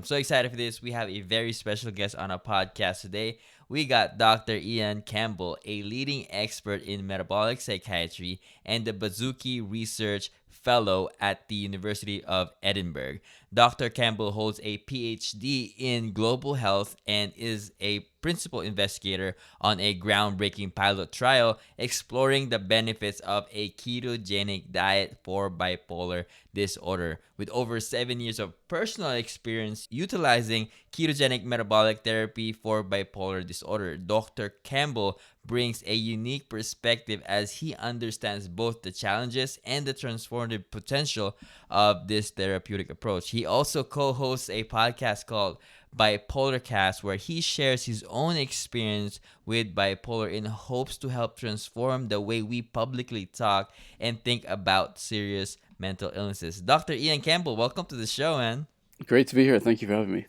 so excited for this. We have a very special guest on our podcast today. We got Dr. Iain Campbell, a leading expert in metabolic psychiatry and the Baszuki Research Fellow at the University of Edinburgh. Dr. Campbell holds a PhD in global health and is a principal investigator on a groundbreaking pilot trial exploring the benefits of a ketogenic diet for bipolar disorder. With over 7 years of personal experience utilizing ketogenic metabolic therapy for bipolar disorder, Dr. Campbell brings a unique perspective as he understands both the challenges and the transformative potential of this therapeutic approach. He also co-hosts a podcast called Bipolar Cast, where he shares his own experience with bipolar in hopes to help transform the way we publicly talk and think about serious mental illnesses. Dr. Iain Campbell, welcome to the show, man. Great to be here. Thank you for having me.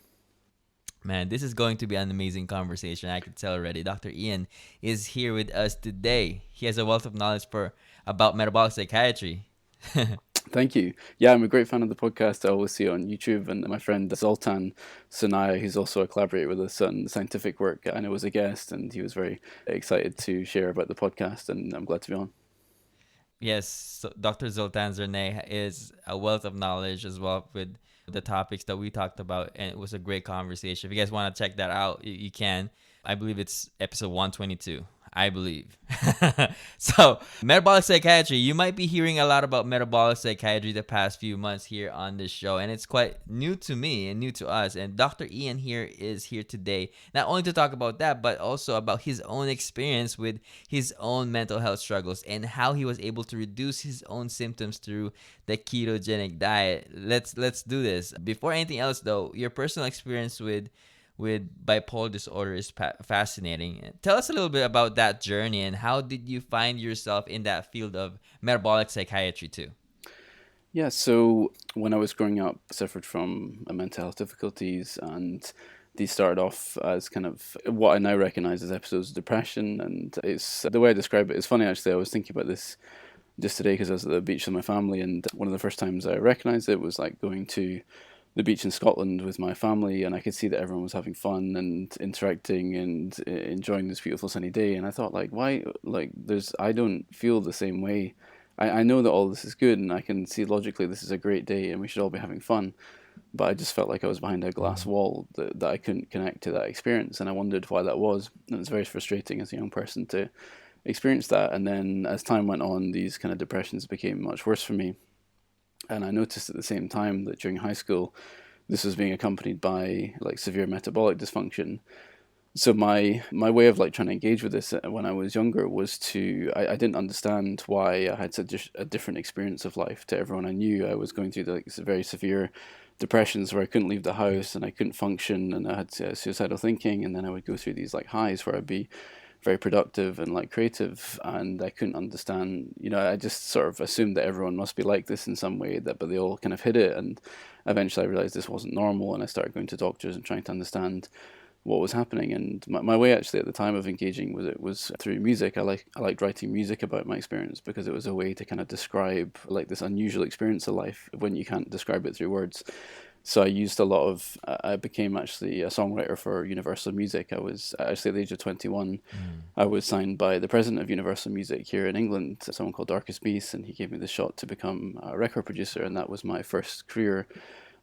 Man, this is going to be an amazing conversation. I can tell already. Dr. Iain is here with us today. He has a wealth of knowledge about metabolic psychiatry. Thank you. Yeah, I'm a great fan of the podcast. I always see it on YouTube, and my friend Zoltan Sanaya, who's also a collaborator with us on scientific work, I know was a guest, and he was very excited to share about the podcast, and I'm glad to be on. Yes, so Dr. Zoltan Zernay is a wealth of knowledge as well with the topics that we talked about, and it was a great conversation. If you guys want to check that out, you can. I believe it's episode 122. I believe. So, metabolic psychiatry. You might be hearing a lot about metabolic psychiatry the past few months here on this show, and it's quite new to me and new to us. And Dr. Iain here is here today, not only to talk about that, but also about his own experience with his own mental health struggles and how he was able to reduce his own symptoms through the ketogenic diet. Let's do this. Before anything else, though, your personal experience with bipolar disorder is fascinating. Tell us a little bit about that journey and how did you find yourself in that field of metabolic psychiatry too? Yeah, so when I was growing up, I suffered from mental health difficulties, and these started off as kind of what I now recognize as episodes of depression. And it's the way I describe it. It's funny, actually. I was thinking about this just today because I was at the beach with my family, and one of the first times I recognized it was like going to the beach in Scotland with my family, and I could see that everyone was having fun and interacting and enjoying this beautiful sunny day. And I thought, like, why? Like, I don't feel the same way. I know that all this is good, and I can see logically this is a great day, and we should all be having fun. But I just felt like I was behind a glass wall that I couldn't connect to that experience, and I wondered why that was. And it's very frustrating as a young person to experience that. And then as time went on, these kind of depressions became much worse for me. And I noticed at the same time that during high school, this was being accompanied by like severe metabolic dysfunction. So my way of like trying to engage with this when I was younger was I didn't understand why I had such a different experience of life to everyone I knew. I was going through like very severe depressions where I couldn't leave the house and I couldn't function, and I had suicidal thinking, and then I would go through these like highs where I'd be very productive and like creative, and I couldn't understand, I just sort of assumed that everyone must be like this in some way, but they all kind of hid it. And eventually I realized this wasn't normal, and I started going to doctors and trying to understand what was happening. And my way actually at the time of engaging with it was through music. I liked writing music about my experience because it was a way to kind of describe like this unusual experience of life when you can't describe it through words. So I became actually a songwriter for Universal Music. I was actually at the age of 21. I was signed by the president of Universal Music here in England, someone called Darkest Beast, and he gave me the shot to become a record producer. And that was my first career,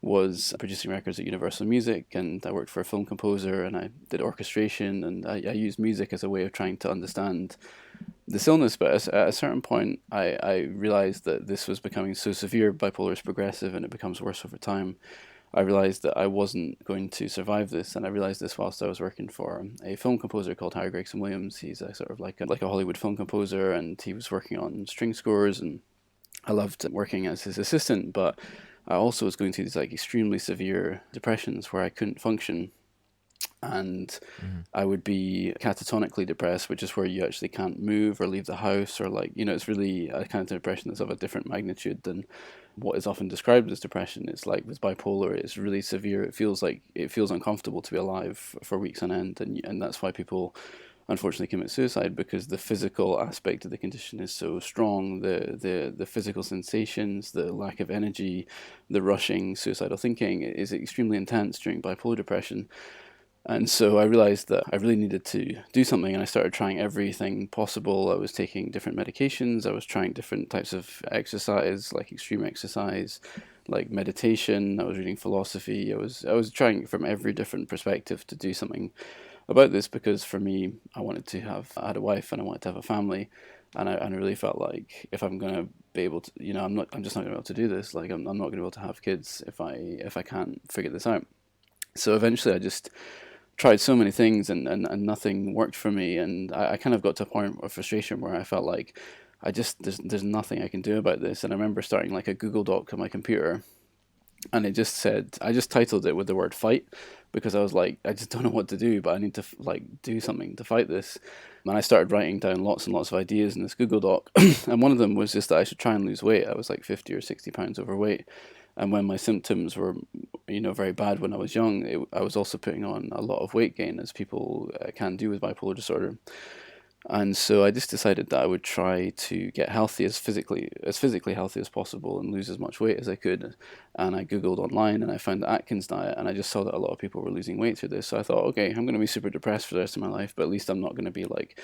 was producing records at Universal Music. And I worked for a film composer, and I did orchestration, and I used music as a way of trying to understand this illness. But at a certain point, I realized that this was becoming so severe. Bipolar is progressive, and it becomes worse over time. I realized that I wasn't going to survive this, and I realized this whilst I was working for a film composer called Harry Gregson Williams. He's a sort of like a Hollywood film composer, and he was working on string scores, and I loved working as his assistant. But I also was going through these like extremely severe depressions where I couldn't function, and I would be catatonically depressed, which is where you actually can't move or leave the house, or like, it's really a kind of depression that's of a different magnitude than what is often described as depression. It's like with bipolar, it's really severe. It feels uncomfortable to be alive for weeks on end, and that's why people unfortunately commit suicide because the physical aspect of the condition is so strong. The physical sensations, the lack of energy, the rushing suicidal thinking is extremely intense during bipolar depression. And so I realized that I really needed to do something, and I started trying everything possible. I was taking different medications, I was trying different types of exercise, like extreme exercise, like meditation. I was reading philosophy. I was trying from every different perspective to do something about this, because for me, I had a wife and I wanted to have a family, and I really felt like if I'm gonna be able to, I'm just not gonna be able to do this. Like I'm not gonna be able to have kids if I can't figure this out. So eventually, I just tried so many things, and nothing worked for me, and I kind of got to a point of frustration where I felt like there's nothing I can do about this. And I remember starting like a Google Doc on my computer, and it just said, I just titled it with the word fight, because I was like, I just don't know what to do, but I need to like do something to fight this. And I started writing down lots and lots of ideas in this Google Doc, and one of them was just that I should try and lose weight. I was like 50 or 60 pounds overweight, and when my symptoms were, very bad when I was young, I was also putting on a lot of weight gain, as people can do with bipolar disorder. And so I just decided that I would try to get healthy, as physically healthy as possible, and lose as much weight as I could. And I Googled online, and I found the Atkins diet, and I just saw that a lot of people were losing weight through this. So I thought, okay, I'm going to be super depressed for the rest of my life, but at least I'm not going to be like,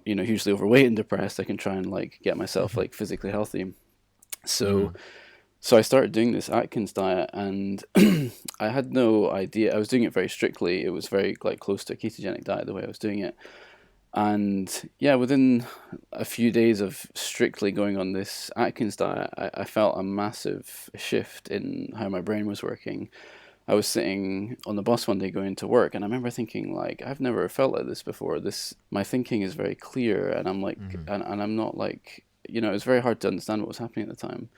hugely overweight and depressed. I can try and like get myself like physically healthy. So so I started doing this Atkins diet, and I had no idea. I was doing it very strictly. It was very like close to a ketogenic diet the way I was doing it. And yeah, within a few days of strictly going on this Atkins diet, I felt a massive shift in how my brain was working. I was sitting on the bus one day going to work, and I remember thinking, like, I've never felt like this before. My thinking is very clear, and I'm like, and I'm not like, it was very hard to understand what was happening at the time.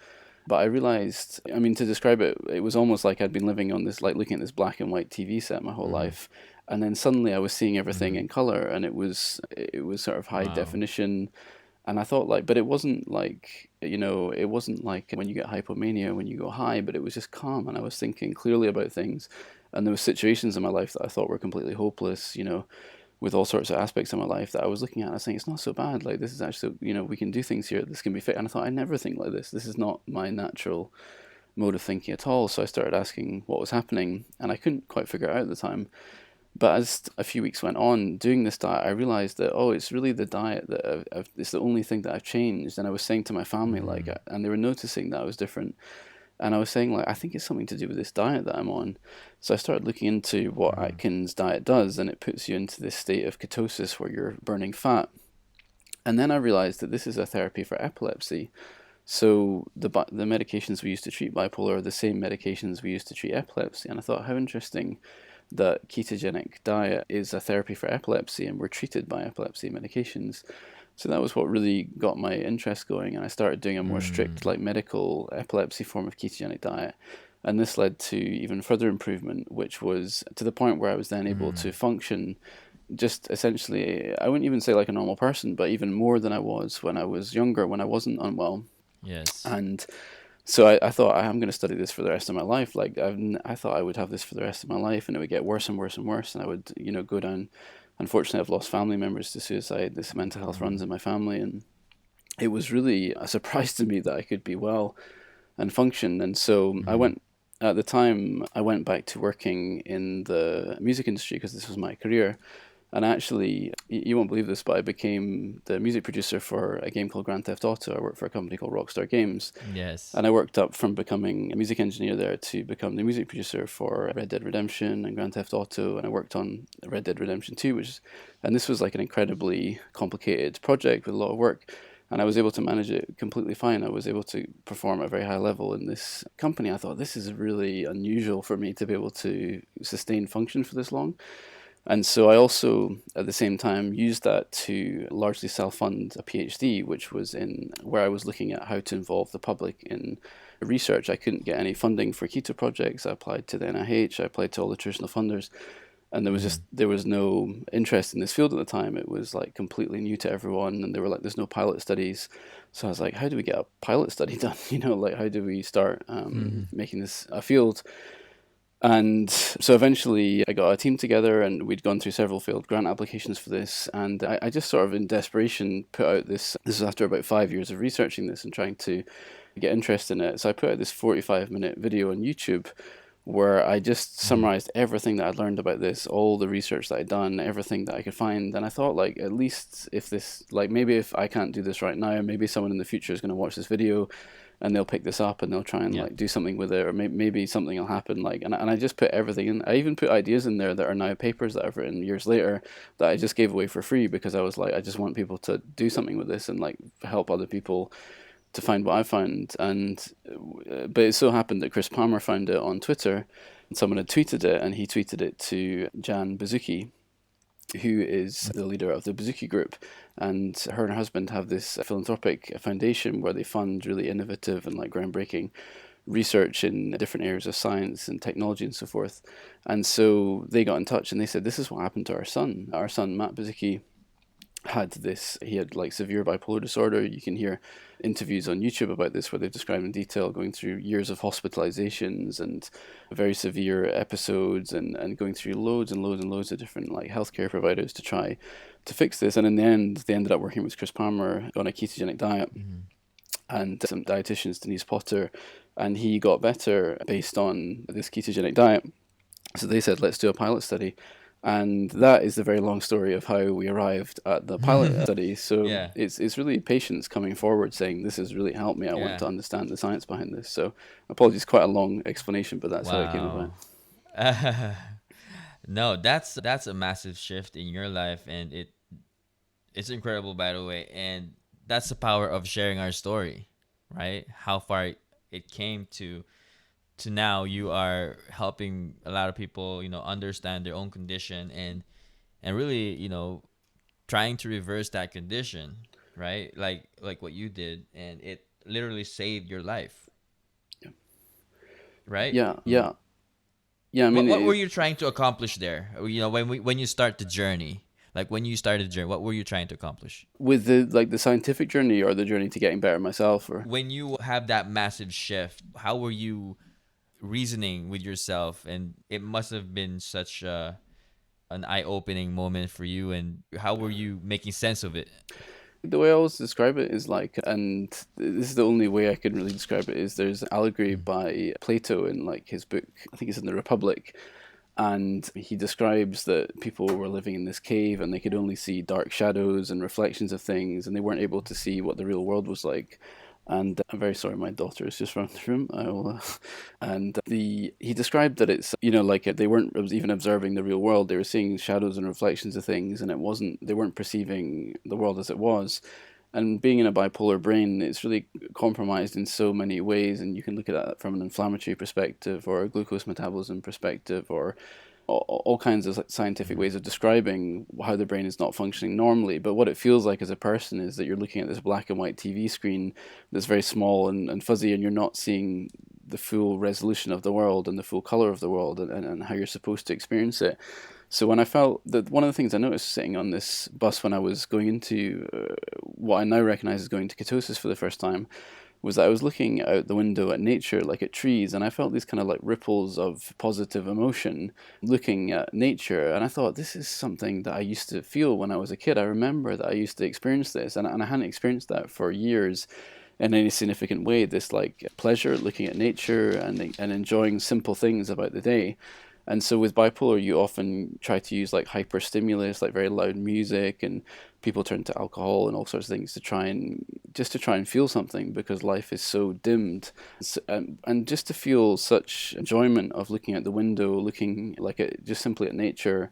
But I realized, I mean, to describe it, it was almost like I'd been living on this, like looking at this black and white TV set my whole life. And then suddenly I was seeing everything in color, and it was sort of high Wow. definition. And I thought like, but it wasn't like, it wasn't like when you get hypomania, when you go high, but it was just calm. And I was thinking clearly about things. And there were situations in my life that I thought were completely hopeless, with all sorts of aspects of my life that I was looking at and I was saying, it's not so bad. Like, this is actually, we can do things here. This can be fit. And I thought, I never think like this. This is not my natural mode of thinking at all. So I started asking what was happening, and I couldn't quite figure it out at the time. But as a few weeks went on doing this diet, I realized that, it's really the diet that it's the only thing that I've changed. And I was saying to my family, and they were noticing that I was different. And I was saying, like, I think it's something to do with this diet that I'm on. So I started looking into what Atkins diet does, and it puts you into this state of ketosis where you're burning fat. And then I realized that this is a therapy for epilepsy. So the medications we use to treat bipolar are the same medications we use to treat epilepsy. And I thought, how interesting that ketogenic diet is a therapy for epilepsy, and we're treated by epilepsy medications. So that was what really got my interest going, and I started doing a more strict, like medical epilepsy form of ketogenic diet. And this led to even further improvement, which was to the point where I was then able to function just essentially, I wouldn't even say like a normal person, but even more than I was when I was younger, when I wasn't unwell. Yes. And so I thought, I'm going to study this for the rest of my life. Like I thought I would have this for the rest of my life, and it would get worse and worse and worse, and I would, go down. Unfortunately, I've lost family members to suicide. This mental health runs in my family, and it was really a surprise to me that I could be well and function. And so at the time, I went back to working in the music industry because this was my career. And actually, you won't believe this, but I became the music producer for a game called Grand Theft Auto. I worked for a company called Rockstar Games. Yes. And I worked up from becoming a music engineer there to become the music producer for Red Dead Redemption and Grand Theft Auto. And I worked on Red Dead Redemption 2, and this was like an incredibly complicated project with a lot of work. And I was able to manage it completely fine. I was able to perform at a very high level in this company. I thought, this is really unusual for me to be able to sustain function for this long. And so I also, at the same time, used that to largely self-fund a PhD, which was in where I was looking at how to involve the public in research. I couldn't get any funding for keto projects. I applied to the NIH. I applied to all the traditional funders, and there was no interest in this field at the time. It was like completely new to everyone, and they were like, "There's no pilot studies." So I was like, "How do we get a pilot study done? Like how do we start making this a field?" And so eventually I got a team together and we'd gone through several failed grant applications for this. And I just sort of in desperation put out this is after about 5 years of researching this and trying to get interest in it. So I put out this 45-minute video on YouTube where I just summarized everything that I'd learned about this, all the research that I'd done, everything that I could find. And I thought, like, at least if this, like, maybe if I can't do this right now, maybe someone in the future is going to watch this video and they'll pick this up and they'll try and like do something with it, or maybe something will happen. Like, and I just put everything in. I even put ideas in there that are now papers that I've written years later that I just gave away for free because I was like, I just want people to do something with this and like help other people to find what I found. And but it so happened that Chris Palmer found it on Twitter, and someone had tweeted it, and he tweeted it to Jan Baszuki, who is the leader of the Baszuki group, and her husband have this philanthropic foundation where they fund really innovative and like groundbreaking research in different areas of science and technology and so forth. And so they got in touch and they said, this is what happened to our son. Our son, Matt Baszuki, he had like severe bipolar disorder. You can hear interviews on YouTube about this where they describe in detail going through years of hospitalizations and very severe episodes and going through loads and loads and loads of different like healthcare providers to try to fix this. And in the end, they ended up working with Chris Palmer on a ketogenic diet and some dietitians, Denise Potter, and he got better based on this ketogenic diet. So they said, let's do a pilot study. And that is the very long story of how we arrived at the pilot study. So it's really patients coming forward saying, this has really helped me. I want to understand the science behind this. So apologies, quite a long explanation, but that's how it came about. No, that's a massive shift in your life, and it's incredible, by the way. And that's the power of sharing our story, right? How far it came to now you are helping a lot of people, understand their own condition and really, trying to reverse that condition, right? Like what you did, and it literally saved your life. Yeah. Right? Yeah. I mean, what were you trying to accomplish there? When you start the journey, like when you started the journey, what were you trying to accomplish? With the scientific journey or the journey to getting better myself, or when you have that massive shift, how were you reasoning with yourself? And it must have been such an eye-opening moment for you, and how were you making sense of it? The way I always describe it is like, and this is the only way I can really describe it, is there's an allegory by Plato in like his book, I think it's in the Republic, and he describes that people were living in this cave and they could only see dark shadows and reflections of things, and they weren't able to see what the real world was like. And I'm very sorry, my daughter is just around the room. He described that it's, like they weren't even observing the real world. They were seeing shadows and reflections of things, and they weren't perceiving the world as it was. And being in a bipolar brain, it's really compromised in so many ways, and you can look at that from an inflammatory perspective or a glucose metabolism perspective or all kinds of scientific ways of describing how the brain is not functioning normally. But what it feels like as a person is that you're looking at this black and white TV screen that's very small and fuzzy, and you're not seeing the full resolution of the world and the full color of the world and how you're supposed to experience it. So when I felt that, one of the things I noticed sitting on this bus when I was going into what I now recognize as going to ketosis for the first time, was that I was looking out the window at nature, like at trees, and I felt these kind of like ripples of positive emotion looking at nature. And I thought, this is something that I used to feel when I was a kid. I remember that I used to experience this, and I hadn't experienced that for years in any significant way, this like pleasure looking at nature and enjoying simple things about the day. And so with bipolar, you often try to use like hyper stimulus, like very loud music, and people turn to alcohol and all sorts of things to try and feel something, because life is so dimmed. And just to feel such enjoyment of looking out the window, looking like just simply at nature,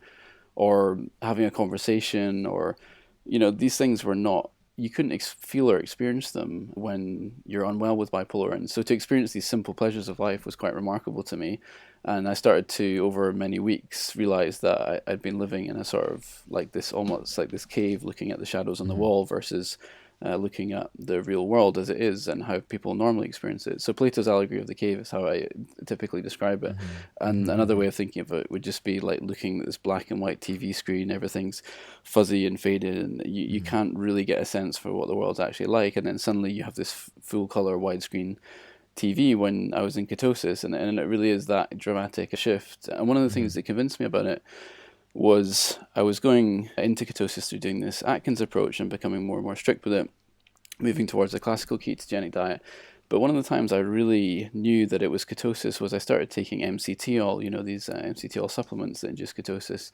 or having a conversation, or these things were not. You couldn't feel or experience them when you're unwell with bipolar. And so to experience these simple pleasures of life was quite remarkable to me. And I started to, over many weeks, realize that I'd been living in a sort of like this, almost like this cave, looking at the shadows on the wall versus looking at the real world as it is and how people normally experience it. So Plato's allegory of the cave is how I typically describe it. And another way of thinking of it would just be like looking at this black and white TV screen. Everything's fuzzy and faded, and you can't really get a sense for what the world's actually like. And then suddenly you have this full color widescreen TV when I was in ketosis, and it really is that dramatic a shift. And one of the things that convinced me about it was I was going into ketosis through doing this Atkins approach and becoming more and more strict with it, moving towards a classical ketogenic diet. But one of the times I really knew that it was ketosis was I started taking MCT-ol, these MCT-ol supplements that induce ketosis.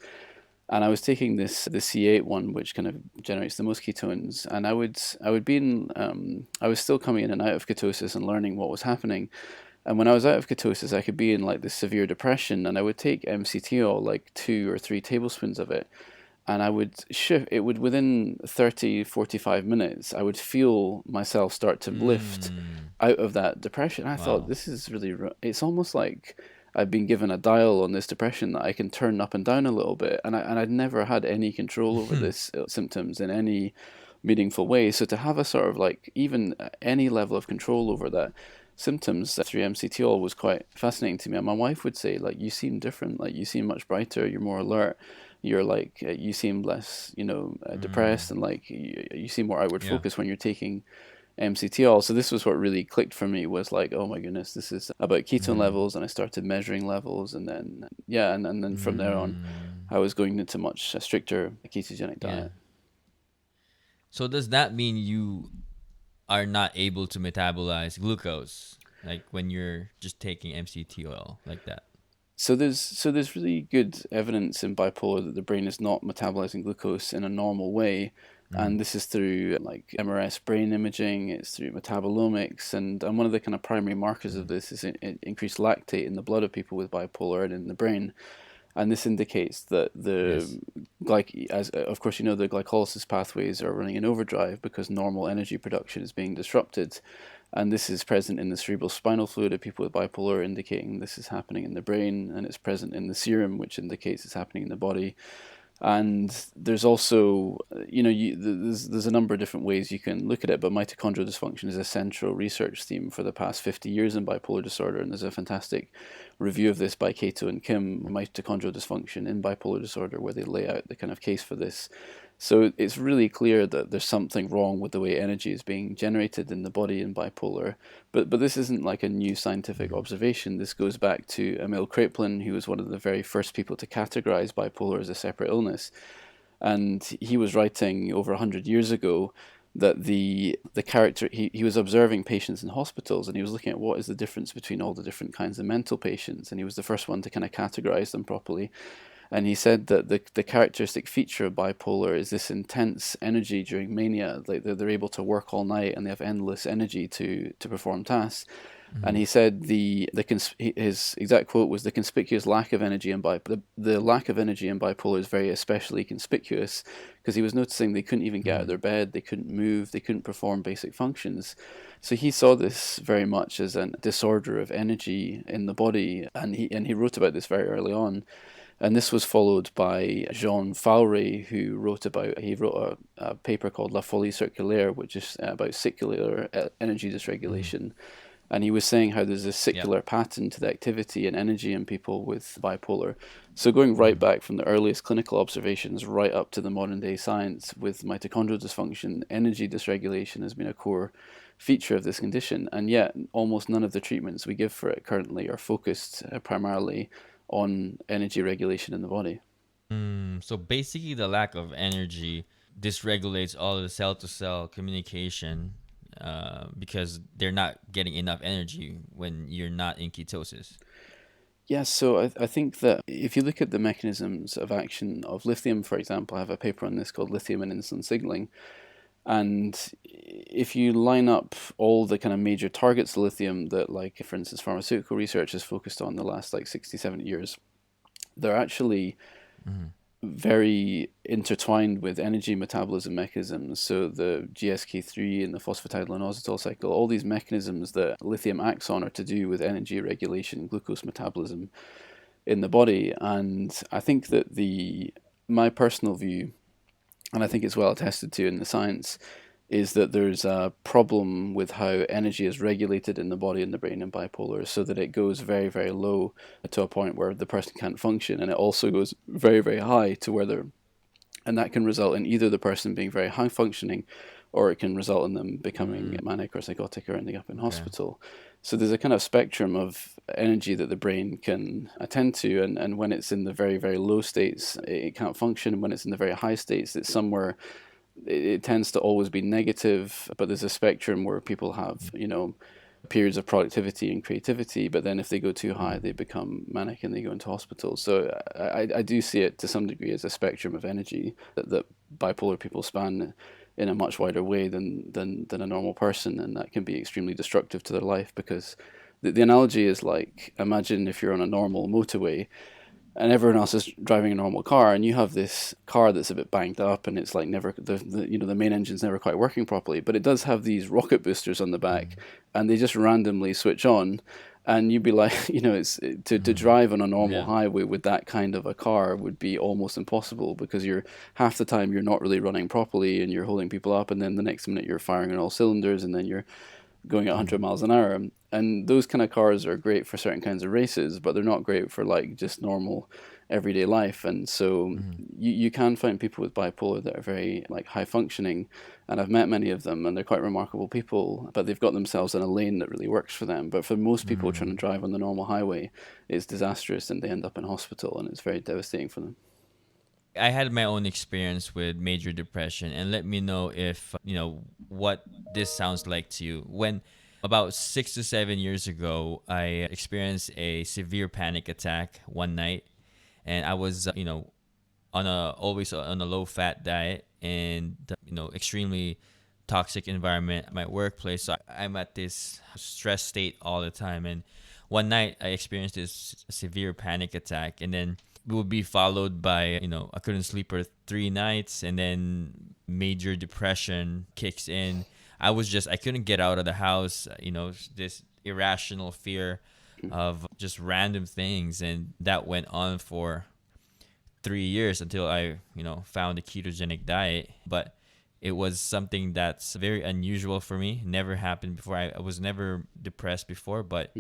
And I was taking the C8 one, which kind of generates the most ketones. And I was still coming in and out of ketosis and learning what was happening. And when I was out of ketosis, I could be in like this severe depression, and I would take MCT-ol, like 2 or 3 tablespoons of it, and I would shift. It would, within 30, 45 minutes, I would feel myself start to lift out of that depression. I thought, this is really, it's almost like I've been given a dial on this depression that I can turn up and down a little bit, and I'd never had any control over this symptoms in any meaningful way. So to have a sort of like even any level of control over that symptoms through MCT-ol was quite fascinating to me. And my wife would say, like, you seem different, like you seem much brighter, you're more alert, you're like, you seem less, depressed, and like you seem more outward focused when you're taking MCT-ol. So this was what really clicked for me, was like, oh my goodness, this is about ketone levels. And I started measuring levels, and then and then from there on I was going into much stricter ketogenic diet. So does that mean you are not able to metabolize glucose, like when you're just taking MCT-ol like that? So there's really good evidence in bipolar that the brain is not metabolizing glucose in a normal way. And this is through like MRS brain imaging, it's through metabolomics, and one of the kind of primary markers of this is increased lactate in the blood of people with bipolar and in the brain. And this indicates that of course, the glycolysis pathways are running in overdrive because normal energy production is being disrupted. And this is present in the cerebral spinal fluid of people with bipolar, indicating this is happening in the brain, and it's present in the serum, which indicates it's happening in the body. And there's also, there's a number of different ways you can look at it, but mitochondrial dysfunction is a central research theme for the past 50 years in bipolar disorder, and there's a fantastic review of this by Keto and Kim, Mitochondrial Dysfunction in Bipolar Disorder, where they lay out the kind of case for this. So it's really clear that there's something wrong with the way energy is being generated in the body in bipolar. But this isn't like a new scientific observation. This goes back to Emil Kraepelin, who was one of the very first people to categorize bipolar as a separate illness. And he was writing over 100 years ago that the character, he was observing patients in hospitals, and he was looking at what is the difference between all the different kinds of mental patients, and he was the first one to kind of categorize them properly. And he said that the characteristic feature of bipolar is this intense energy during mania. Like they're able to work all night, and they have endless energy to perform tasks. And he said his exact quote was, the conspicuous lack of energy in the lack of energy in bipolar is very especially conspicuous, because he was noticing they couldn't even get out of their bed, they couldn't move, they couldn't perform basic functions. So he saw this very much as a disorder of energy in the body, and he wrote about this very early on. And this was followed by Jean Fauret, who wrote a paper called La Folie Circulaire, which is about circular energy dysregulation. And he was saying how there's a secular pattern to the activity and energy in people with bipolar. So going right back from the earliest clinical observations right up to the modern day science with mitochondrial dysfunction, energy dysregulation has been a core feature of this condition. And yet almost none of the treatments we give for it currently are focused primarily on energy regulation in the body. So basically the lack of energy dysregulates all of the cell-to-cell communication, because they're not getting enough energy when you're not in ketosis. Yeah, so I think that if you look at the mechanisms of action of lithium, for example, I have a paper on this called Lithium and Insulin Signaling. And if you line up all the kind of major targets of lithium that, like, for instance, pharmaceutical research has focused on the last, 60, 70 years, they're actually very intertwined with energy metabolism mechanisms. So the GSK3 and the phosphatidylanosytol cycle, all these mechanisms that lithium acts on are to do with energy regulation, glucose metabolism in the body. And I think that my personal view, and I think it's well attested to in the science, is that there's a problem with how energy is regulated in the body and the brain in bipolar, so that it goes very, very low to a point where the person can't function, and it also goes very, very high to where and that can result in either the person being very high functioning, or it can result in them becoming manic or psychotic or ending up in hospital. So there's a kind of spectrum of energy that the brain can attend to, and when it's in the very, very low states, it can't function. And when it's in the very high states, it's somewhere, it tends to always be negative, but there's a spectrum where people have, periods of productivity and creativity, but then if they go too high, they become manic and they go into hospital. So I do see it to some degree as a spectrum of energy that bipolar people span in a much wider way than a normal person, and that can be extremely destructive to their life, because the analogy is like, imagine if you're on a normal motorway and everyone else is driving a normal car, and you have this car that's a bit banged up, and it's like never the main engine's never quite working properly, but it does have these rocket boosters on the back, and they just randomly switch on, and you'd be like, it's to drive on a normal highway with that kind of a car would be almost impossible, because you're half the time you're not really running properly and you're holding people up, and then the next minute you're firing on all cylinders, and then you're going at 100 miles an hour. And those kind of cars are great for certain kinds of races, but they're not great for like just normal everyday life. And so you can find people with bipolar that are very like high functioning, and I've met many of them, and they're quite remarkable people, but they've got themselves in a lane that really works for them. But for most people trying to drive on the normal highway, it's disastrous, and they end up in hospital, and it's very devastating for them. I had my own experience with major depression, and let me know if what this sounds like to you. When about 6 to 7 years ago, I experienced a severe panic attack one night, and I was always on a low fat diet, and extremely toxic environment at my workplace. So I'm at this stress state all the time, and one night I experienced this severe panic attack, and then it would be followed by, I couldn't sleep for 3 nights, and then major depression kicks in. I couldn't get out of the house, this irrational fear of just random things. And that went on for 3 years until I, found a ketogenic diet. But it was something that's very unusual for me. Never happened before. I was never depressed before, but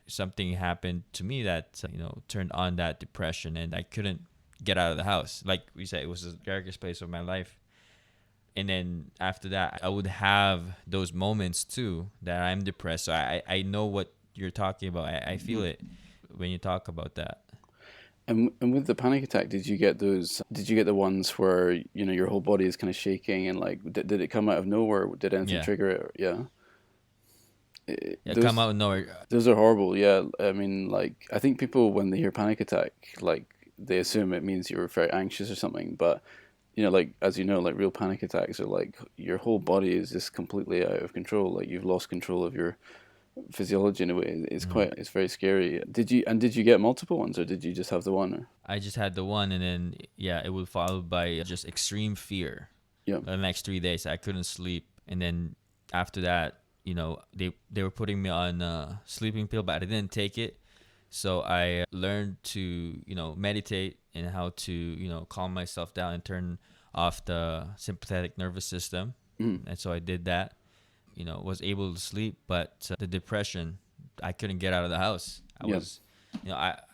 something happened to me that turned on that depression, and I couldn't get out of the house. Like we said, it was the darkest place of my life. And then after that, I would have those moments too that I'm depressed. So I know what you're talking about. I feel it when you talk about that. And with the panic attack, did you get the ones where your whole body is kind of shaking, and like did it come out of nowhere? Did anything trigger it? Yeah. Come out of nowhere. Those are horrible. Yeah, I mean, like, I think people, when they hear panic attack, like, they assume it means you're very anxious or something. But like, as like real panic attacks are like your whole body is just completely out of control. Like, you've lost control of your physiology in a way. It's it's very scary. Did you get multiple ones, or did you just have the one? Or? I just had the one, and then it was followed by just extreme fear. Yeah. The next 3 days, I couldn't sleep, and then after that, they were putting me on a sleeping pill, but I didn't take it. So I learned to meditate, and how to calm myself down and turn off the sympathetic nervous system. And so I did that. Was able to sleep, but the depression, I couldn't get out of the house.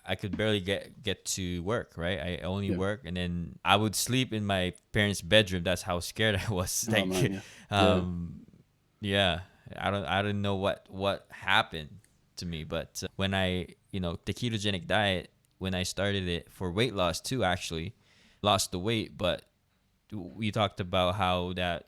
I could barely get to work, right? I only work, and then I would sleep in my parents' bedroom. That's how scared I was. Like, I don't know what happened to me, but when I, the ketogenic diet, when I started it for weight loss too, actually lost the weight, but we talked about how that,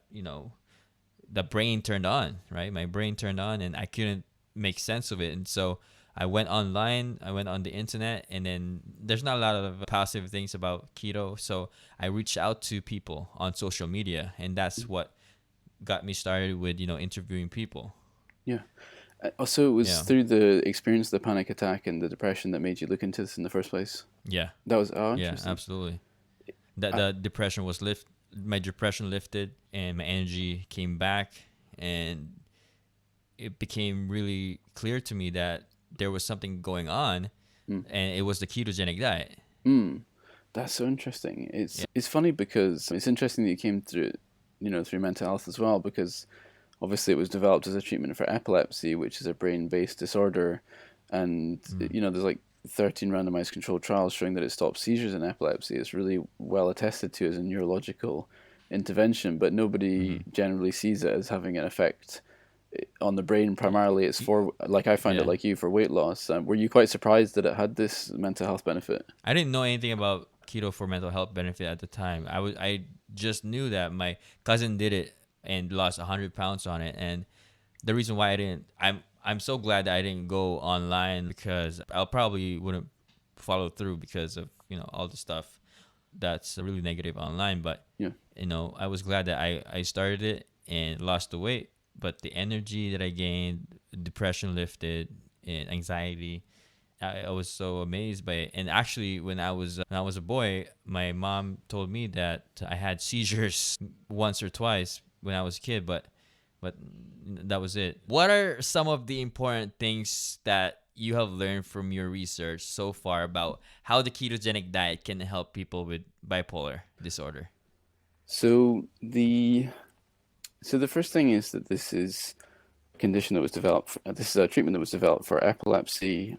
the brain turned on, right? My brain turned on, and I couldn't make sense of it. And so I went online, I went on the internet, and then there's not a lot of positive things about keto. So I reached out to people on social media, and that's what got me started with, interviewing people. Yeah. So it was through the experience of the panic attack and the depression that made you look into this in the first place? Yeah. That was, interesting. Yeah, absolutely. The depression was my depression lifted, and my energy came back, and it became really clear to me that there was something going on, and it was the ketogenic diet. That's so interesting. It's funny because it's interesting that you came through, through mental health as well, because obviously it was developed as a treatment for epilepsy, which is a brain-based disorder, and there's like 13 randomized controlled trials showing that it stops seizures in epilepsy. It's really well attested to as a neurological intervention, but nobody generally sees it as having an effect on the brain. Primarily, it's for, like I found it, Yeah. like you, for weight loss. Were you quite surprised that it had this mental health benefit? I didn't know anything about keto for mental health benefit at the time. I just knew that my cousin did it and lost 100 pounds on it, and the reason why I didn't, I'm so glad that I didn't go online, because I'll probably wouldn't follow through because of all the stuff that's really negative online. But Yeah. I was glad that I started it and lost the weight, but the energy that I gained, depression lifted, and anxiety, I was so amazed by it. And actually, when I was a boy, my mom told me that I had seizures once or twice when I was a kid, but that was it. What are some of the important things that you have learned from your research so far about how the ketogenic diet can help people with bipolar disorder? So the first thing is that this is a condition that was developed. This is a treatment that was developed for epilepsy,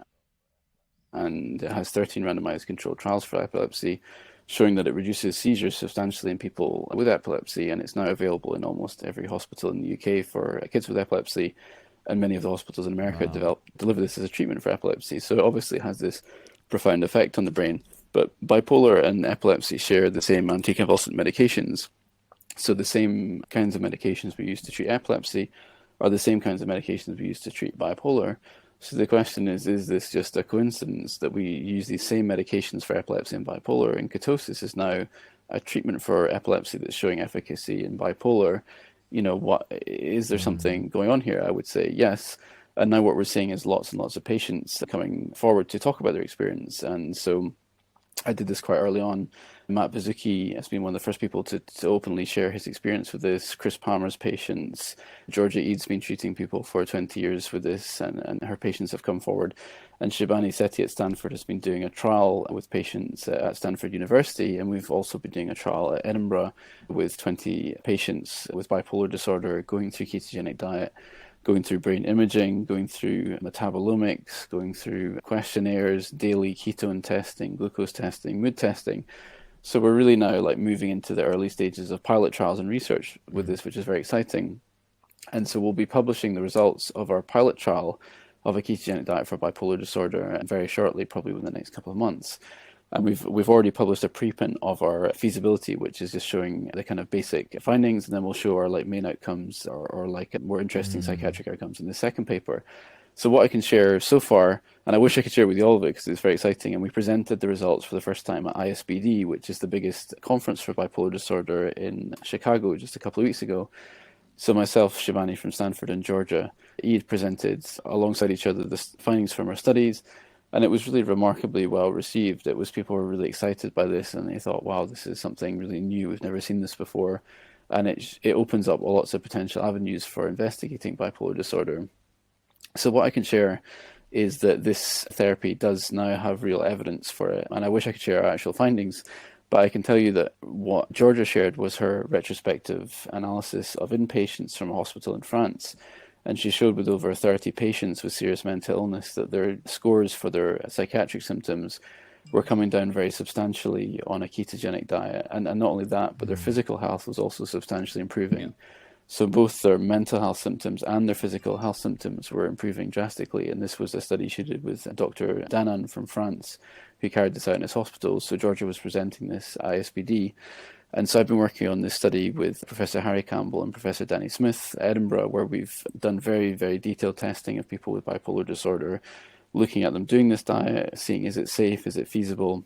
and it has 13 randomized controlled trials for epilepsy, showing that it reduces seizures substantially in people with epilepsy, and it's now available in almost every hospital in the UK for kids with epilepsy, and many of the hospitals in America Wow. deliver this as a treatment for epilepsy. So it obviously has this profound effect on the brain. But bipolar and epilepsy share the same anticonvulsant medications. So the same kinds of medications we use to treat epilepsy are the same kinds of medications we use to treat bipolar. So the question is this just a coincidence that we use these same medications for epilepsy and bipolar, and ketosis is now a treatment for epilepsy that's showing efficacy in bipolar? What is there Mm. something going on here? I would say yes. And now what we're seeing is lots and lots of patients coming forward to talk about their experience. And so I did this quite early on. Matt Baszuki has been one of the first people to openly share his experience with this. Chris Palmer's patients. Georgia Eade's been treating people for 20 years with this, and her patients have come forward. And Shibani Sethi at Stanford has been doing a trial with patients at Stanford University, and we've also been doing a trial at Edinburgh with 20 patients with bipolar disorder going through ketogenic diet, going through brain imaging, going through metabolomics, going through questionnaires, daily ketone testing, glucose testing, mood testing. So we're really now like moving into the early stages of pilot trials and research with Mm. this, which is very exciting. And so we'll be publishing the results of our pilot trial of a ketogenic diet for bipolar disorder very shortly, probably within the next couple of months. And we've already published a preprint of our feasibility, which is just showing the kind of basic findings, and then we'll show our like main outcomes, or like more interesting Mm. psychiatric outcomes in the second paper. So what I can share so far, and I wish I could share with you all of it because it's very exciting, and we presented the results for the first time at ISBD, which is the biggest conference for bipolar disorder in Chicago, just a couple of weeks ago. So myself, Shivani from Stanford, and Georgia Eade presented alongside each other the findings from our studies, and it was really remarkably well received. People were really excited by this, and they thought, "Wow, this is something really new. We've never seen this before," and it opens up lots of potential avenues for investigating bipolar disorder. So what I can share is that this therapy does now have real evidence for it, and I wish I could share our actual findings. But I can tell you that what Georgia shared was her retrospective analysis of inpatients from a hospital in France. And she showed with over 30 patients with serious mental illness that their scores for their psychiatric symptoms were coming down very substantially on a ketogenic diet. And not only that, but their Mm. physical health was also substantially Yeah. improving. So both their mental health symptoms and their physical health symptoms were improving drastically. And this was a study she did with Dr. Danan from France, who carried this out in his hospitals. So Georgia was presenting this at ISBD. And so I've been working on this study with Professor Harry Campbell and Professor Danny Smith at Edinburgh, where we've done very, very detailed testing of people with bipolar disorder, looking at them doing this diet, seeing is it safe, is it feasible,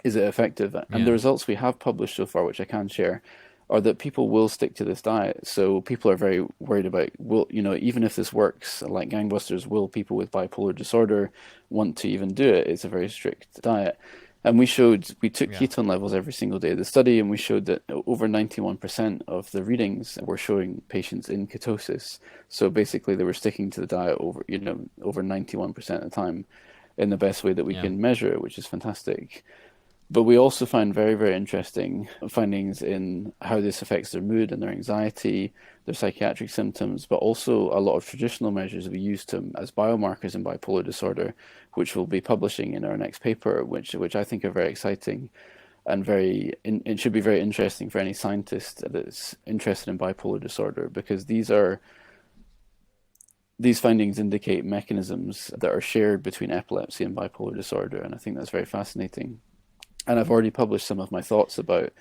is it effective? And the Yeah. results we have published so far, which I can share, are that people will stick to this diet. So people are very worried about, will, even if this works like gangbusters, will people with bipolar disorder want to even do it? It's a very strict diet. And we took Yeah. ketone levels every single day of the study, and we showed that over 91% of the readings were showing patients in ketosis. So basically, they were sticking to the diet over 91% of the time in the best way that we Yeah. can measure it, which is fantastic. But we also find very, very interesting findings in how this affects their mood and their anxiety, their psychiatric symptoms, but also a lot of traditional measures we use as biomarkers in bipolar disorder, which we'll be publishing in our next paper, which I think are very exciting and it should be very interesting for any scientist that's interested in bipolar disorder, because these are these findings indicate mechanisms that are shared between epilepsy and bipolar disorder, and I think that's very fascinating. And I've already published some of my thoughts about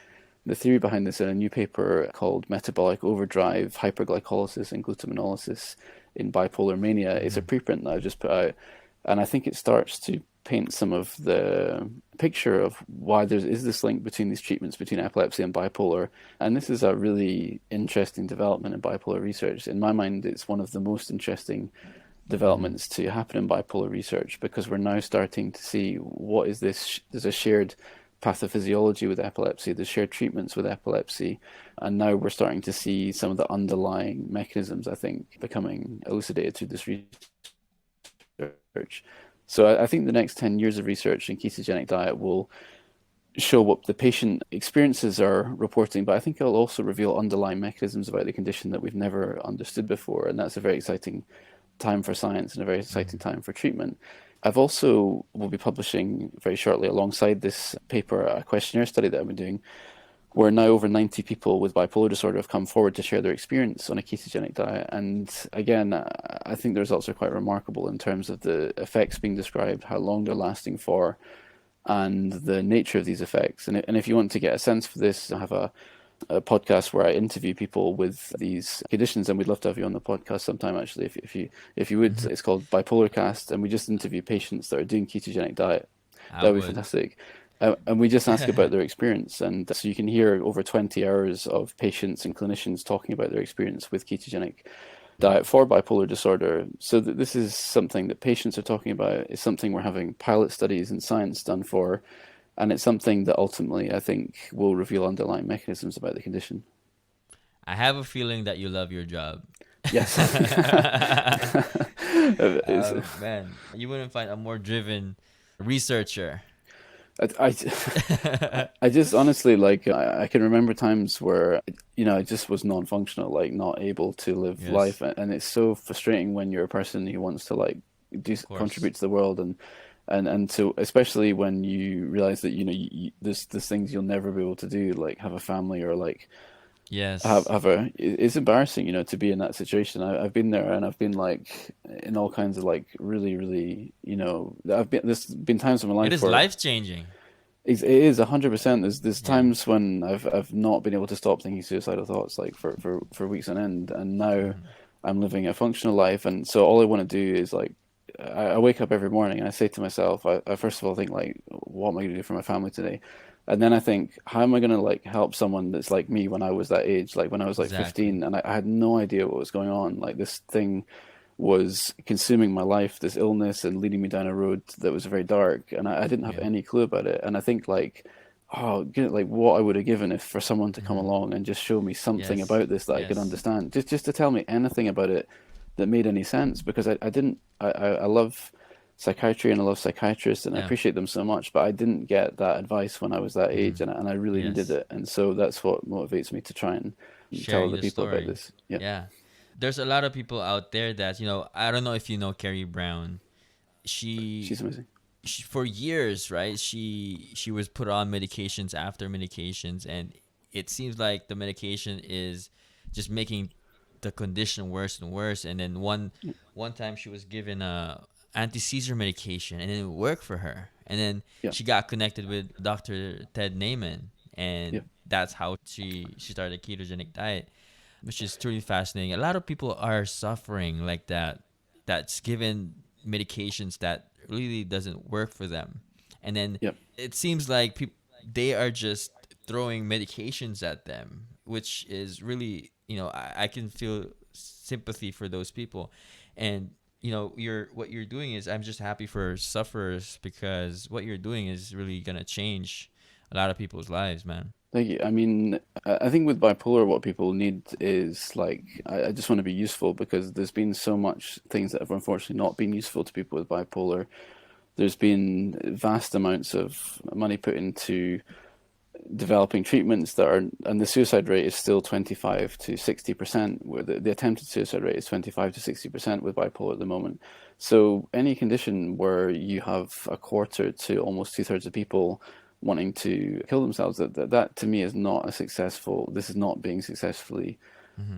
the theory behind this in a new paper called Metabolic Overdrive, Hyperglycolysis and Glutaminolysis in Bipolar Mania. It's a preprint that I've just put out, and I think it starts to paint some of the picture of why there is this link between these treatments between epilepsy and bipolar. And this is a really interesting development in bipolar research. In my mind, it's one of the most interesting developments to happen in bipolar research, because we're now starting to see what is this. There's a shared pathophysiology with epilepsy, there's shared treatments with epilepsy, and now we're starting to see some of the underlying mechanisms, I think, becoming elucidated through this research. So I think the next 10 years of research in ketogenic diet will show what the patient experiences are reporting, but I think it'll also reveal underlying mechanisms about the condition that we've never understood before, and that's a very exciting time for science and a very exciting time for treatment. I've also will be publishing very shortly alongside this paper a questionnaire study that I've been doing, where now over 90 people with bipolar disorder have come forward to share their experience on a ketogenic diet. And again, I think the results are quite remarkable in terms of the effects being described, how long they're lasting for, and the nature of these effects. And if you want to get a sense for this, I have a podcast where I interview people with these conditions, and we'd love to have you on the podcast sometime. Actually, if you would, it's called Bipolar Cast, and we just interview patients that are doing ketogenic diet. That would be fantastic. And we just ask about their experience, and so you can hear over 20 hours of patients and clinicians talking about their experience with ketogenic diet for bipolar disorder. So that this is something that patients are talking about. It's something we're having pilot studies in science done for. And it's something that ultimately, I think, will reveal underlying mechanisms about the condition. I have a feeling that you love your job. Yes. Man, you wouldn't find a more driven researcher. I just honestly, like, I can remember times where, I just was non-functional, like not able to live life. And it's so frustrating when you're a person who wants to, like, contribute to the world, and so especially when you realize that there's things you'll never be able to do, like have a family or like it's embarrassing, to be in that situation. I've been there, and I've been like in all kinds of like really there's been times in my life it is where life changing. It is 100%. There's times when I've not been able to stop thinking suicidal thoughts like for weeks on end, and now I'm living a functional life, and so all I want to do is like I wake up every morning and I say to myself, I first of all think like, what am I going to do for my family today? And then I think, how am I going to like help someone that's like me when I was that age, like when I was like 15, and I had no idea what was going on. Like this thing was consuming my life, this illness, and leading me down a road that was very dark, and I didn't have any clue about it. And I think like, like what I would have given if for someone to come along and just show me something about this that I could understand, just to tell me anything about it that made any sense, because I love psychiatry and I love psychiatrists and I appreciate them so much, but I didn't get that advice when I was that age, and I really needed it. And so that's what motivates me to try and tell other people about this. Yeah. There's a lot of people out there that, I don't know if you know Carrie Brown. She's amazing. For years, right? She was put on medications after medications, and it seems like the medication is just making the condition worse and worse. And then one time she was given a anti-seizure medication, and it didn't work for her. And then she got connected with Dr. Ted Naiman, and that's how she started a ketogenic diet, which is truly fascinating. A lot of people are suffering like that, that's given medications that really doesn't work for them. And then it seems like they are just throwing medications at them, which is really, I can feel sympathy for those people. And what you're doing is, I'm just happy for sufferers, because what you're doing is really gonna change a lot of people's lives, man. Thank you. I mean, I think with bipolar, what people need is like, I just want to be useful, because there's been so much things that have unfortunately not been useful to people with bipolar. There's been vast amounts of money put into developing treatments and the suicide rate is still 25 to 60%, where the attempted suicide rate is 25 to 60% with bipolar at the moment. So any condition where you have a quarter to almost 2/3 of people wanting to kill themselves, that to me is not this is not being successfully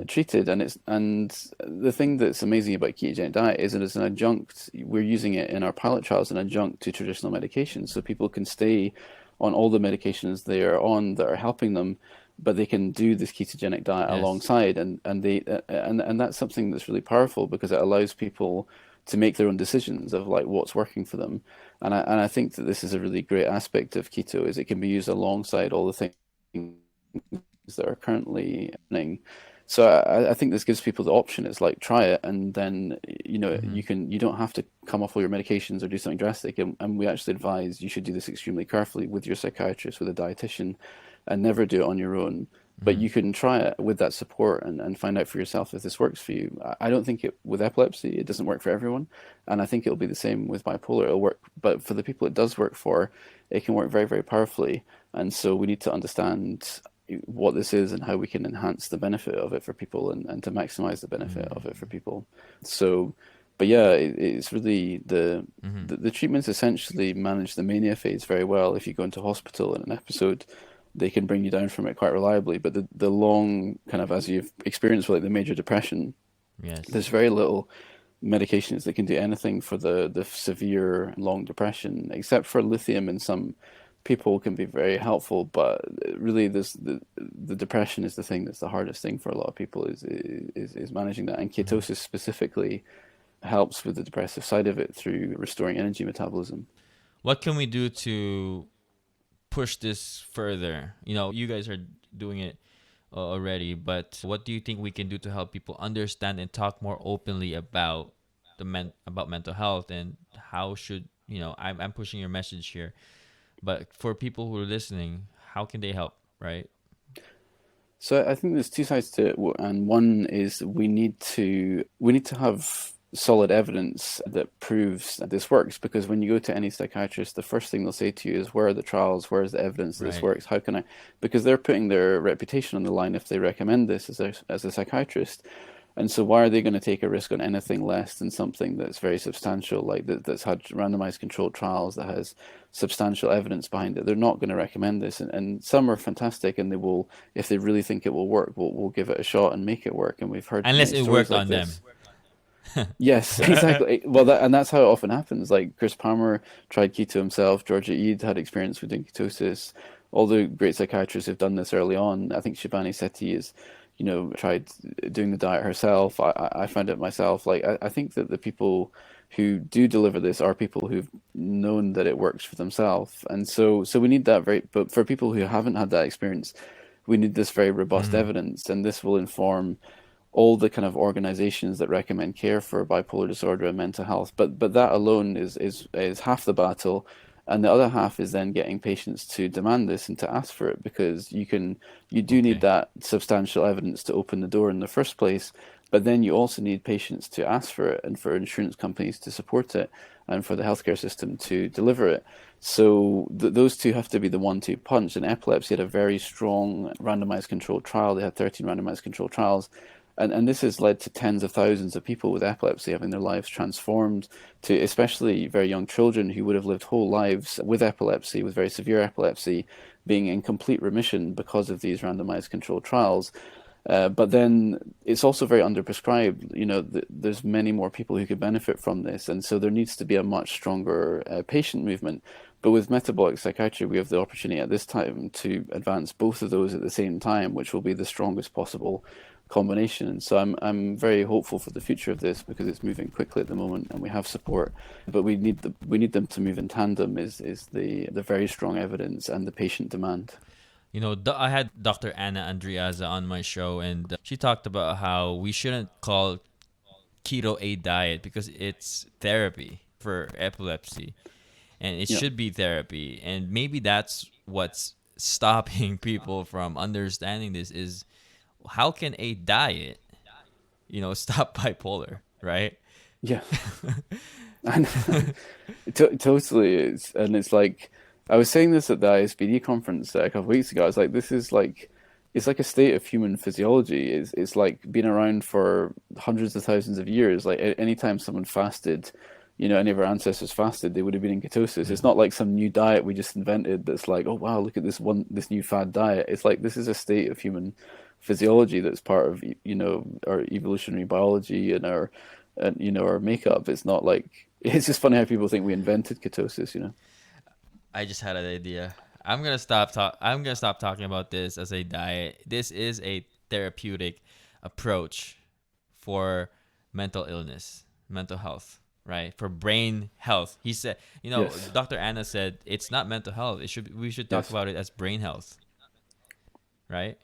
treated. And the thing that's amazing about ketogenic diet is that as an adjunct, we're using it in our pilot trials, an adjunct to traditional medications, so people can stay on all the medications they are on that are helping them, but they can do this ketogenic diet Yes. alongside, and that's something that's really powerful because it allows people to make their own decisions of like what's working for them. And I think that this is a really great aspect of keto, is it can be used alongside all the things that are currently happening. So I think this gives people the option. It's like, try it, and then you don't have to come off all your medications or do something drastic. And we actually advise you should do this extremely carefully with your psychiatrist, with a dietitian, and never do it on your own. But you can try it with that support and find out for yourself if this works for you. I don't think with epilepsy, it doesn't work for everyone. And I think it'll be the same with bipolar. It'll work, but for the people it does work for, it can work very, very powerfully. And so we need to understand what this is and how we can enhance the benefit of it for people, and to maximize the benefit of it for people. So, but yeah, it's really the treatments essentially manage the mania phase very well. If you go into hospital in an episode, they can bring you down from it quite reliably. But the long kind of, as you've experienced with like the major depression, Yes. there's very little medications that can do anything for the severe long depression, except for lithium in some people can be very helpful. But really, the depression is the thing that's the hardest thing for a lot of people, is managing that. And ketosis specifically helps with the depressive side of it through restoring energy metabolism. What can we do to push this further? You guys are doing it already, but what do you think we can do to help people understand and talk more openly about about mental health, and how should I'm pushing your message here, but for people who are listening, how can they help, right? So I think there's two sides to it, and one is we need to have solid evidence that proves that this works. Because when you go to any psychiatrist, the first thing they'll say to you is, where are the trials? Where is the evidence that this Right. works? How can I? Because they're putting their reputation on the line if they recommend this as a psychiatrist. And so why are they going to take a risk on anything less than something that's very substantial, like that's had randomized controlled trials, that has substantial evidence behind it? They're not going to recommend this. And some are fantastic, and they will, if they really think it will work, will give it a shot and make it work. And we've heard Unless many it stories worked like on them. this. Yes, exactly. Well, and that's how it often happens. Like Chris Palmer tried keto himself. Georgia Ede had experience with doing ketosis. All the great psychiatrists have done this early on. I think Shivani Sethi is, tried doing the diet herself. I found it myself. Like I think that the people who do deliver this are people who've known that it works for themselves, and so we need that But for people who haven't had that experience, we need this very robust evidence, and this will inform all the kind of organizations that recommend care for bipolar disorder and mental health. But that alone is half the battle, and the other half is then getting patients to demand this and to ask for it, because you do need Okay. that substantial evidence to open the door in the first place. But then you also need patients to ask for it, and for insurance companies to support it, and for the healthcare system to deliver it. So those two have to be the 1-2 punch. And epilepsy had a very strong randomized controlled trial. They had 13 randomized controlled trials. And this has led to tens of thousands of people with epilepsy having their lives transformed, to especially very young children who would have lived whole lives with epilepsy, with very severe epilepsy, being in complete remission because of these randomized controlled trials. But then it's also very underprescribed. There's many more people who could benefit from this, and so there needs to be a much stronger patient movement. But with metabolic psychiatry, we have the opportunity at this time to advance both of those at the same time, which will be the strongest possible combination. And so I'm very hopeful for the future of this, because it's moving quickly at the moment, and we have support. But we need them to move in tandem. Is the very strong evidence and the patient demand. I had Dr. Anna Andreaza on my show, and she talked about how we shouldn't call keto a diet, because it's therapy for epilepsy, and it Yeah. should be therapy. And maybe that's what's stopping people from understanding this, is how can a diet, stop bipolar, right? Yeah. And totally. It's like, I was saying this at the ISBD conference a couple of weeks ago. I was like, this is like, it's like a state of human physiology. It's like been around for hundreds of thousands of years. Like anytime someone fasted, any of our ancestors fasted, they would have been in ketosis. It's not like some new diet we just invented that's like, oh wow, look at this new fad diet. It's like, this is a state of human physiology that's part of our evolutionary biology and our makeup. It's not like it's just funny how people think we invented ketosis. I just had an idea. I'm gonna stop talking about this as a diet. This is a therapeutic approach for mental illness, mental health, right? For brain health. He said, Yes, Dr. Anna said it's not mental health. We should talk yes. about it as brain health, right?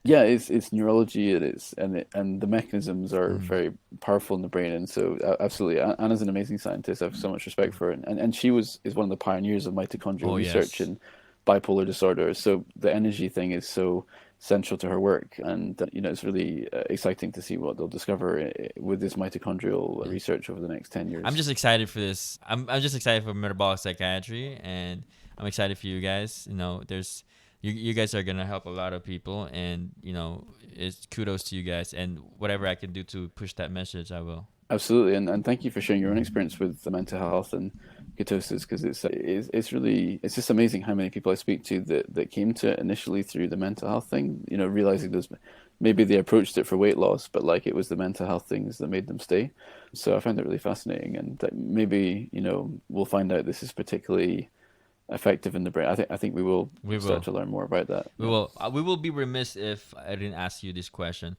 Yeah, it's neurology. It is, and the mechanisms are Mm. very powerful in the brain. And so, absolutely, Anna's an amazing scientist. I have so much respect for her, and she is one of the pioneers of mitochondrial Oh research yes. in bipolar disorder. So the energy thing is so central to her work, and it's really exciting to see what they'll discover with this mitochondrial Yeah. research over the next 10 years. I'm just excited for this. I'm just excited for metabolic psychiatry, and I'm excited for you guys. There's you guys are gonna help a lot of people, and it's kudos to you guys. And whatever I can do to push that message, I will. Absolutely, and thank you for sharing your own experience with the mental health and ketosis because it's really it's just amazing how many people I speak to that came to it initially through the mental health thing, realizing those maybe they approached it for weight loss, but like it was the mental health things that made them stay. So I found it really fascinating, and that maybe we'll find out this is particularly effective in the brain. I think we will We start will. to learn more about that. We Yeah. will. We will be remiss if I didn't ask you this question.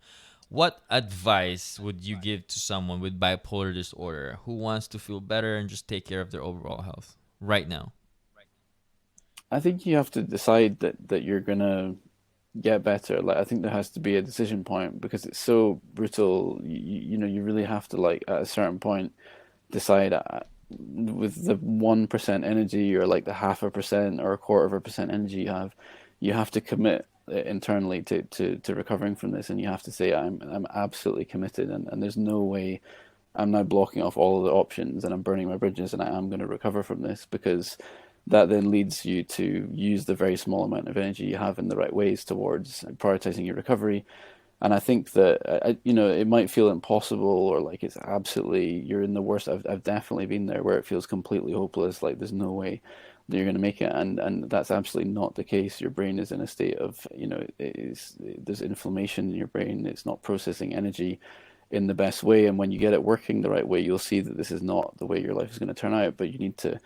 What advice would you give to someone with bipolar disorder who wants to feel better and just take care of their overall health right now? I think you have to decide that you're gonna get better. Like I think there has to be a decision point because it's so brutal. You really have to like at a certain point decide with the 1% energy or like the half a percent or a quarter of a percent energy you have to commit internally to recovering from this, and you have to say I'm absolutely committed, and there's no way I'm now blocking off all of the options and I'm burning my bridges and I am going to recover from this because that then leads you to use the very small amount of energy you have in the right ways towards prioritizing your recovery. And I think that it might feel impossible or like it's absolutely you're in the worst. I've definitely been there where it feels completely hopeless, like there's no way that you're going to make it, and that's absolutely not the case. Your brain is in a state of there's inflammation in your brain. It's not processing energy in the best way, and when you get it working the right way, you'll see that this is not the way your life is going to turn out. But you need to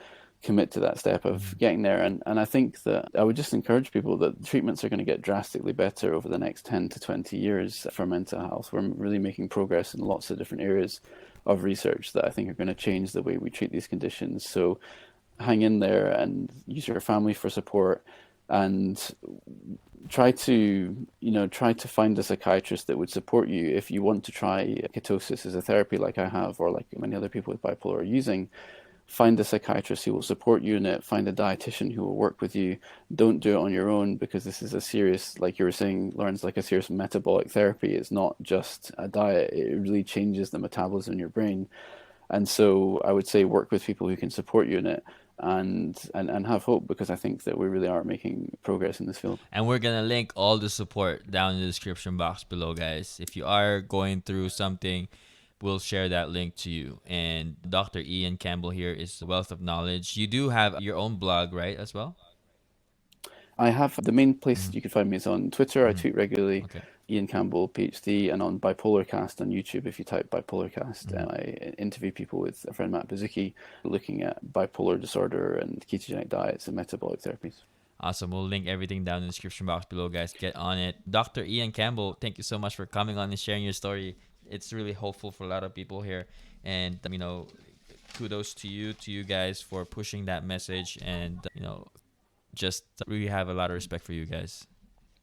commit to that step of Mm-hmm. getting there. And I think that I would just encourage people that treatments are going to get drastically better over the next 10 to 20 years for mental health. We're really making progress in lots of different areas of research that I think are going to change the way we treat these conditions. So hang in there and use your family for support and try to find a psychiatrist that would support you if you want to try ketosis as a therapy like I have or like many other people with bipolar are using. Find a psychiatrist who will support you in it. Find a dietitian who will work with you. Don't do it on your own because this is a serious, like you were saying, Lawrence, like a serious metabolic therapy. It's not just a diet. It really changes the metabolism in your brain. And so I would say work with people who can support you in it and have hope because I think that we really are making progress in this field. And we're gonna link all the support down in the description box below, guys. If you are going through something, we'll share that link to you. And Dr. Iain Campbell here is a wealth of knowledge. You do have your own blog, right, as well? I have the main place Mm-hmm. you can find me is on Twitter. I Mm-hmm. tweet regularly, Okay. Iain Campbell, PhD, and on Bipolar Cast on YouTube. If you type Bipolar Cast, Mm-hmm. I interview people with a friend Matt Baszuki looking at bipolar disorder and ketogenic diets and metabolic therapies. Awesome. We'll link everything down in the description box below, guys. Get on it. Dr. Iain Campbell, thank you so much for coming on and sharing your story. It's really hopeful for a lot of people here. And, kudos to you guys for pushing that message. And, just really have a lot of respect for you guys.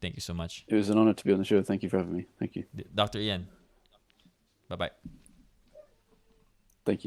Thank you so much. It was an honor to be on the show. Thank you for having me. Thank you. Dr. Iain, bye bye. Thank you.